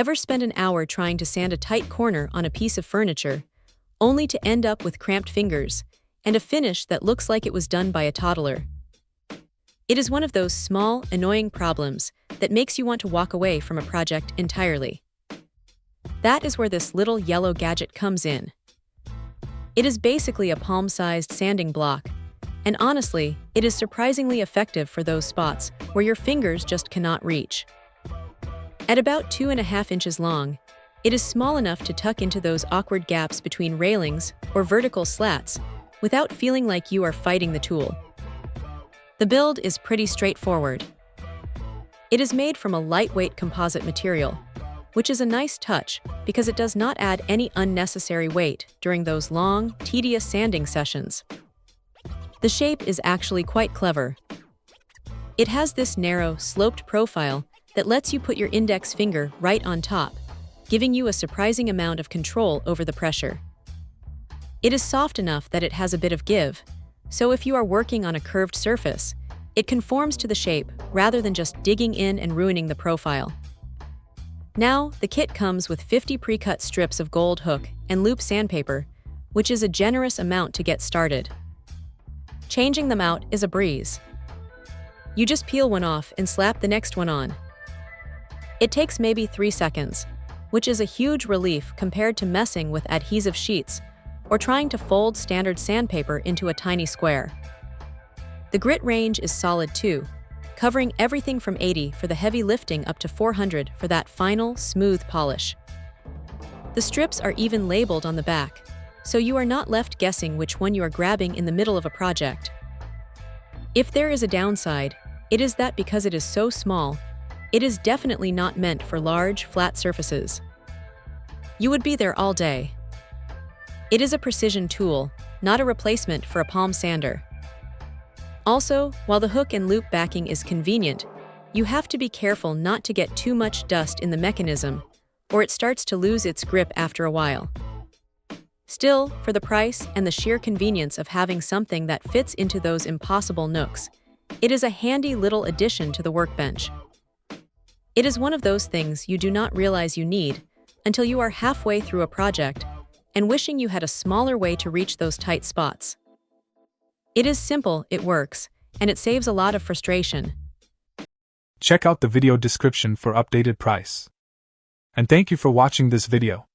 Ever spend an hour trying to sand a tight corner on a piece of furniture, only to end up with cramped fingers and a finish that looks like it was done by a toddler? It is one of those small, annoying problems that makes you want to walk away from a project entirely. That is where this little yellow gadget comes in. It is basically a palm-sized sanding block, and honestly, it is surprisingly effective for those spots where your fingers just cannot reach. At about 2.5 inches long, it is small enough to tuck into those awkward gaps between railings or vertical slats without feeling like you are fighting the tool. The build is pretty straightforward. It is made from a lightweight composite material, which is a nice touch because it does not add any unnecessary weight during those long, tedious sanding sessions. The shape is actually quite clever. It has this narrow, sloped profile that lets you put your index finger right on top, giving you a surprising amount of control over the pressure. It is soft enough that it has a bit of give, so if you are working on a curved surface, it conforms to the shape rather than just digging in and ruining the profile. Now, the kit comes with 50 pre-cut strips of gold hook and loop sandpaper, which is a generous amount to get started. Changing them out is a breeze. You just peel one off and slap the next one on. It takes maybe 3 seconds, which is a huge relief compared to messing with adhesive sheets or trying to fold standard sandpaper into a tiny square. The grit range is solid too, covering everything from 80 for the heavy lifting up to 400 for that final, smooth polish. The strips are even labeled on the back, so you are not left guessing which one you are grabbing in the middle of a project. If there is a downside, it is that because it is so small, it is definitely not meant for large, flat surfaces. You would be there all day. It is a precision tool, not a replacement for a palm sander. Also, while the hook and loop backing is convenient, you have to be careful not to get too much dust in the mechanism, or it starts to lose its grip after a while. Still, for the price and the sheer convenience of having something that fits into those impossible nooks, it is a handy little addition to the workbench. It is one of those things you do not realize you need until you are halfway through a project and wishing you had a smaller way to reach those tight spots. It is simple, it works, and it saves a lot of frustration. Check out the video description for updated price. And thank you for watching this video.